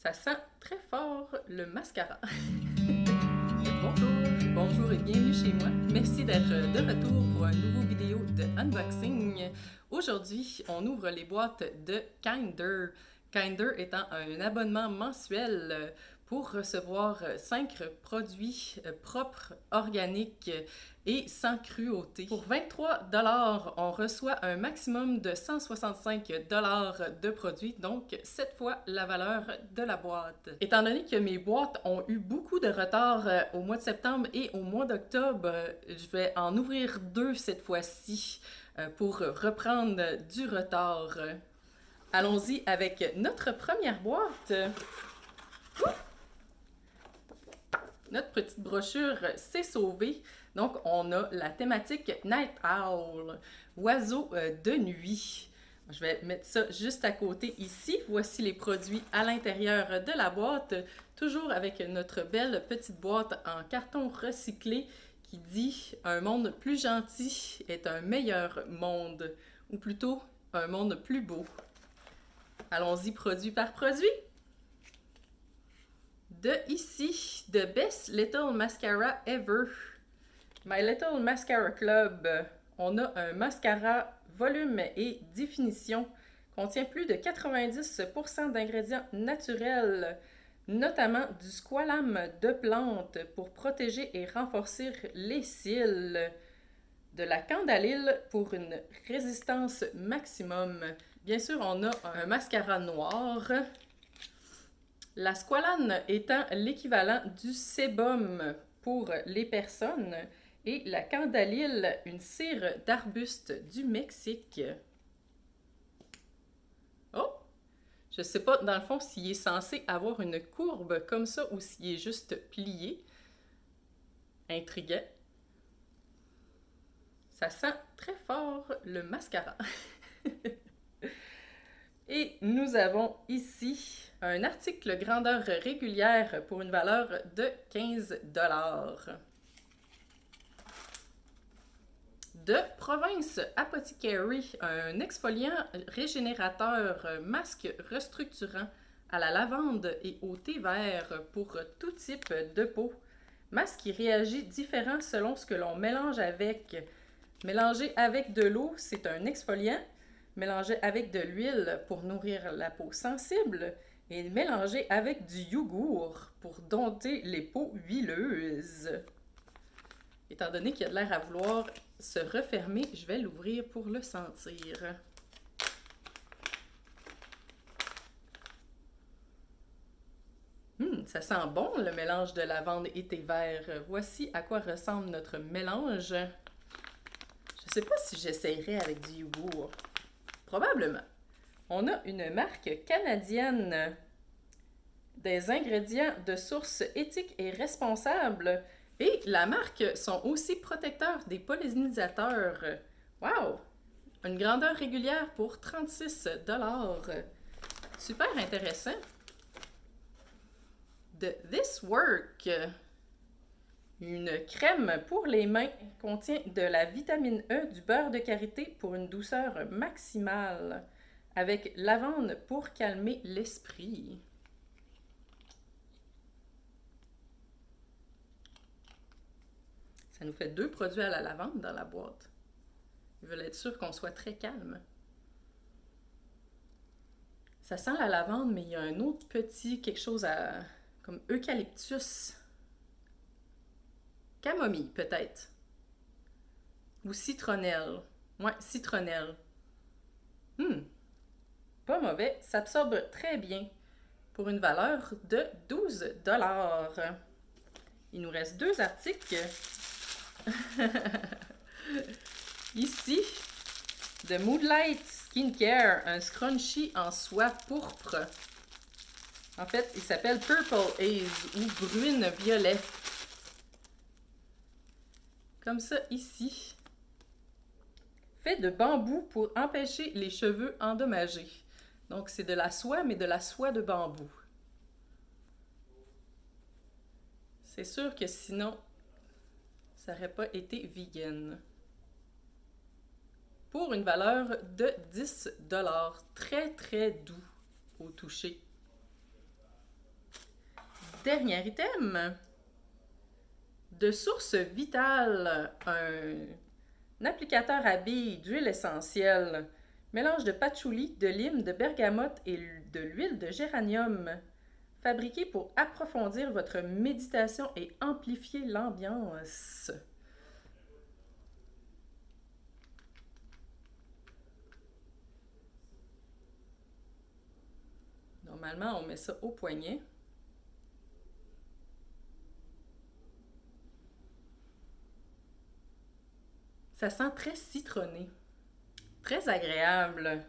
Ça sent très fort le mascara. Bonjour et bienvenue chez moi. Merci d'être de retour pour une nouvelle vidéo de unboxing. Aujourd'hui, on ouvre les boîtes de Kinder. Kinder étant un abonnement mensuel pour recevoir 5 produits propres, organiques et sans cruauté. Pour 23 $, on reçoit un maximum de 165 $ de produits, donc 7 fois la valeur de la boîte. Étant donné que mes boîtes ont eu beaucoup de retard au mois de septembre et au mois d'octobre, je vais en ouvrir 2 cette fois-ci pour reprendre du retard. Allons-y avec notre première boîte. Notre petite brochure s'est sauvée. Donc, on a la thématique Night Owl, oiseau de nuit. Je vais mettre ça juste à côté ici. Voici les produits à l'intérieur de la boîte, toujours avec notre belle petite boîte en carton recyclé qui dit « Un monde plus gentil est un meilleur monde » ou plutôt « un monde plus beau ». Allons-y produit par produit. De ici, The Best Little Mascara Ever. My Little Mascara Club. On a un mascara volume et définition. Contient plus de 90% d'ingrédients naturels, notamment du squalane de plantes pour protéger et renforcer les cils. De la candalyl pour une résistance maximum. Bien sûr, on a un mascara noir. La squalane étant l'équivalent du sébum pour les personnes et la candalyl, une cire d'arbuste du Mexique. Oh! Je ne sais pas, dans le fond, s'il est censé avoir une courbe comme ça ou s'il est juste plié. Intriguant. Ça sent très fort le mascara. Et nous avons ici un article grandeur régulière pour une valeur de 15 $. De Province Apothecary, un exfoliant régénérateur masque restructurant à la lavande et au thé vert pour tout type de peau. Masque qui réagit différent selon ce que l'on mélange avec. Mélangé avec de l'eau, c'est un exfoliant. Mélangé avec de l'huile pour nourrir la peau sensible et mélangé avec du yogourt pour dompter les peaux huileuses. Étant donné qu'il a de l'air à vouloir se refermer, je vais l'ouvrir pour le sentir. Ça sent bon le mélange de lavande et thé vert. Voici à quoi ressemble notre mélange. Je ne sais pas si j'essayerais avec du yogourt. Probablement. On a une marque canadienne des ingrédients de source éthique et responsable. Et la marque sont aussi protecteurs des pollinisateurs. Wow! Une grandeur régulière pour 36 $. Super intéressant. De This Work. Une crème pour les mains contient de la vitamine E, du beurre de karité pour une douceur maximale, avec lavande pour calmer l'esprit. Ça nous fait 2 produits à la lavande dans la boîte. Ils veulent être sûrs qu'on soit très calme. Ça sent la lavande, mais il y a un autre petit quelque chose comme eucalyptus. Camomille, peut-être. Ou citronnelle. Ouais, citronnelle. Pas mauvais. S'absorbe très bien. Pour une valeur de 12 $. Il nous reste 2 articles. Ici, de Moonlight Skincare, un scrunchie en soie pourpre. En fait, il s'appelle Purple Haze ou brune violet. Comme ça ici. Fait de bambou pour empêcher les cheveux endommagés. Donc c'est de la soie, mais de la soie de bambou. C'est sûr que sinon, ça n'aurait pas été vegan. Pour une valeur de 10 $. Très très doux au toucher. dernier item. De source vitale, un applicateur à billes d'huile essentielle. Mélange de patchouli, de lime, de bergamote et de l'huile de géranium. Fabriqué pour approfondir votre méditation et amplifier l'ambiance. Normalement, on met ça au poignet. Ça sent très citronné. Très agréable.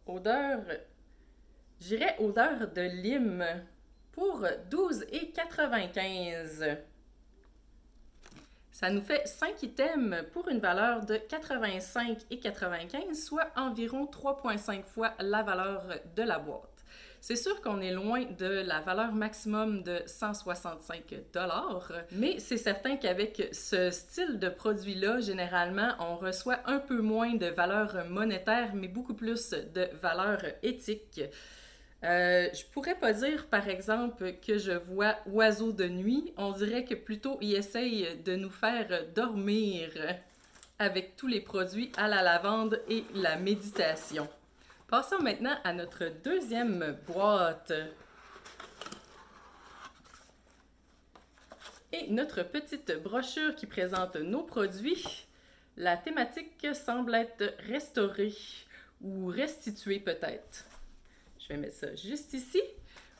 Odeur, j'irais odeur de lime pour 12,95 $. Ça nous fait 5 items pour une valeur de 85,95 $, soit environ 3,5 fois la valeur de la boîte. C'est sûr qu'on est loin de la valeur maximum de 165 $, mais c'est certain qu'avec ce style de produit-là, généralement, on reçoit un peu moins de valeur monétaire, mais beaucoup plus de valeur éthique. Je pourrais pas dire, par exemple, que je vois Oiseau de nuit. On dirait que plutôt il essaye de nous faire dormir avec tous les produits à la lavande et la méditation. Passons maintenant à notre deuxième boîte. Et notre petite brochure qui présente nos produits. La thématique semble être restaurée ou restituée peut-être. Je vais mettre ça juste ici.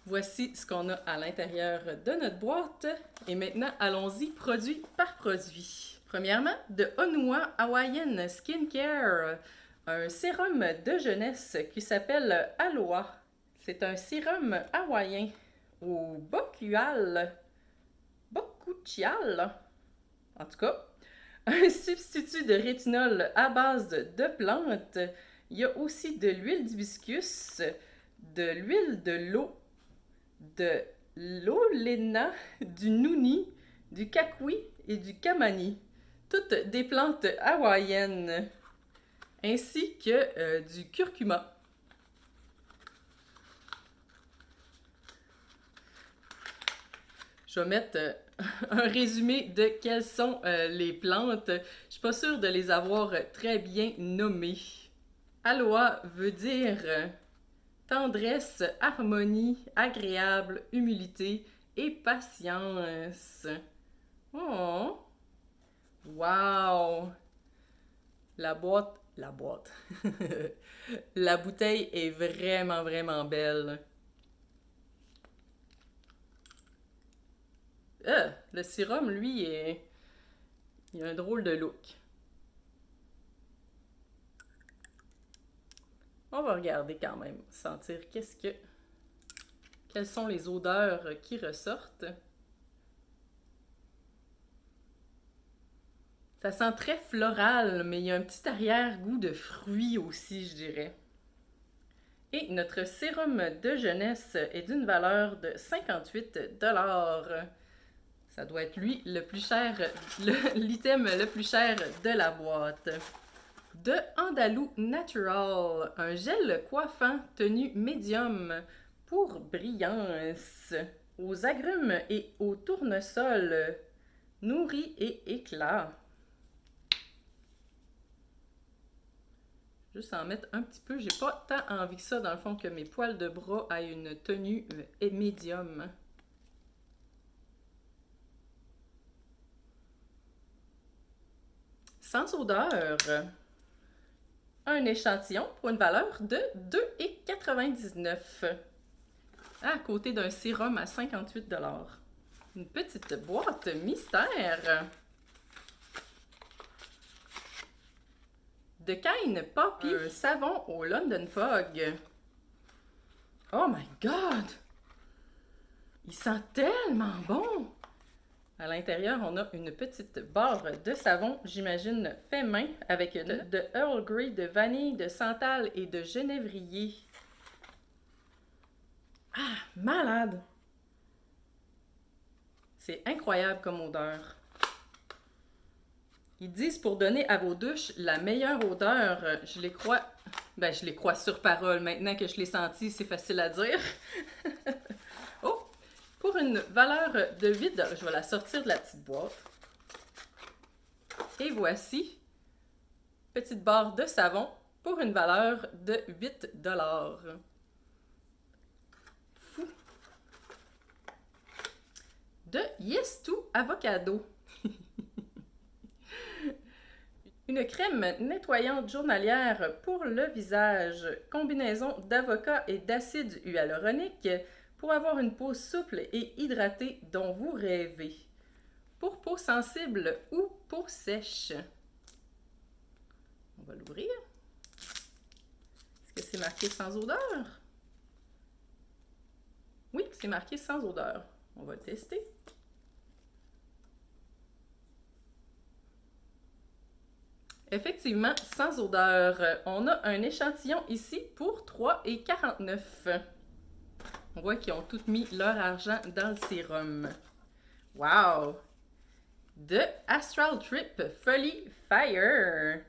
Voici ce qu'on a à l'intérieur de notre boîte. Et maintenant, allons-y produit par produit. Premièrement, de Honua Hawaiian Skincare. Un sérum de jeunesse qui s'appelle Aloha. C'est un sérum hawaïen au bokuchial. En tout cas, un substitut de rétinol à base de plantes. Il y a aussi de l'huile d'hibiscus, de l'huile de l'olena, du nuni, du kakui et du kamani. Toutes des plantes hawaïennes, ainsi que du curcuma. Je vais mettre un résumé de quelles sont les plantes. Je suis pas sûre de les avoir très bien nommées. Aloha veut dire tendresse, harmonie, agréable, humilité et patience. Oh! Wow! La boîte. La bouteille est vraiment, vraiment belle. Le sérum, lui, il a un drôle de look. On va regarder quand même, sentir quelles sont les odeurs qui ressortent. Ça sent très floral, mais il y a un petit arrière-goût de fruits aussi, je dirais. Et notre sérum de jeunesse est d'une valeur de 58 $. Ça doit être lui le plus cher, l'item le plus cher de la boîte. De Andalou Natural, un gel coiffant tenu médium pour brillance, aux agrumes et au tournesol, nourri et éclat. Juste en mettre un petit peu, j'ai pas tant envie que ça dans le fond que mes poils de bras aient une tenue médium. Sans odeur. Un échantillon pour une valeur de 2,99 $. À côté d'un sérum à 58 $. Une petite boîte mystère. De Kind Poppy, un savon au London Fog. Oh my God! Il sent tellement bon! À l'intérieur, on a une petite barre de savon, j'imagine fait main, avec de Earl Grey, de vanille, de santal et de genévrier. Ah, malade! C'est incroyable comme odeur. Ils disent pour donner à vos douches la meilleure odeur. Je les crois sur parole. Maintenant que je l'ai senti, c'est facile à dire. Oh! Pour une une valeur de 8 $. Je vais la sortir de la petite boîte. Et voici, petite barre de savon pour une valeur de 8 $. Fou! De Yes2 Avocado. Une crème nettoyante journalière pour le visage, combinaison d'avocat et d'acide hyaluronique pour avoir une peau souple et hydratée dont vous rêvez. Pour peau sensible ou peau sèche. On va l'ouvrir. Est-ce que c'est marqué sans odeur? Oui, c'est marqué sans odeur. On va le tester. Effectivement, sans odeur. On a un échantillon ici pour 3,49 $. On voit qu'ils ont tous mis leur argent dans le sérum. Wow! De Astral Trip Folly Fire.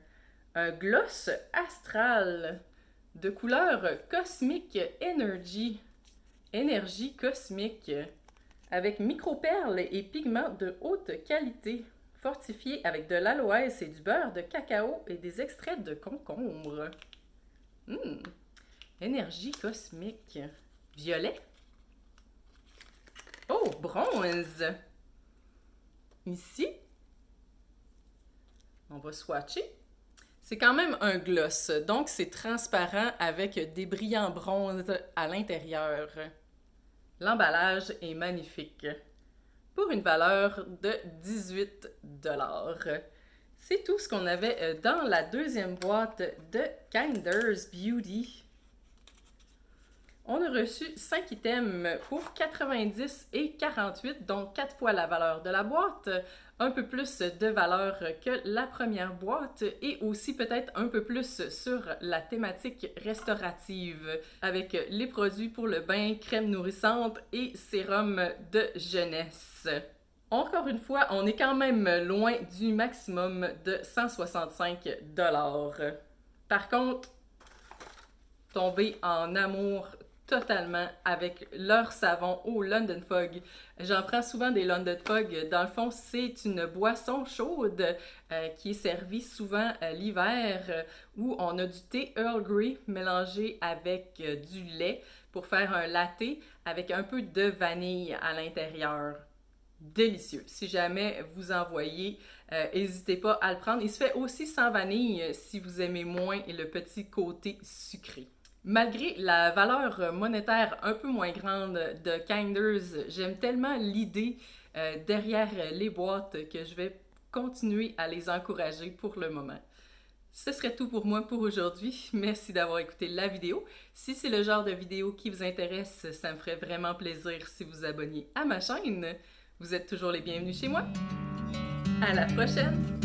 Un gloss astral de couleur cosmique Energy. Énergie cosmique. Avec micro-perles et pigments de haute qualité. Fortifié avec de l'aloès et du beurre de cacao et des extraits de concombre. Énergie cosmique. Violet. Oh, bronze. Ici. On va swatcher. C'est quand même un gloss, donc c'est transparent avec des brillants bronzes à l'intérieur. L'emballage est magnifique. Pour une valeur de 18 $. C'est tout ce qu'on avait dans la deuxième boîte de Kinder's Beauty. On a reçu 5 items pour 90 et 48, donc 4 fois la valeur de la boîte, un peu plus de valeur que la première boîte et aussi peut-être un peu plus sur la thématique restaurative avec les produits pour le bain, crème nourrissante et sérum de jeunesse. Encore une fois, on est quand même loin du maximum de 165 $. Par contre, tomber en amour totalement avec leur savon au London Fog. J'en prends souvent des London Fog. Dans le fond, c'est une boisson chaude qui est servie souvent l'hiver où on a du thé Earl Grey mélangé avec du lait pour faire un latte avec un peu de vanille à l'intérieur. Délicieux. Si jamais vous en voyez, n'hésitez pas à le prendre. Il se fait aussi sans vanille si vous aimez moins le petit côté sucré. Malgré la valeur monétaire un peu moins grande de Kinder's, j'aime tellement l'idée derrière les boîtes que je vais continuer à les encourager pour le moment. Ce serait tout pour moi pour aujourd'hui. Merci d'avoir écouté la vidéo. Si c'est le genre de vidéo qui vous intéresse, ça me ferait vraiment plaisir si vous abonniez à ma chaîne. Vous êtes toujours les bienvenus chez moi. À la prochaine!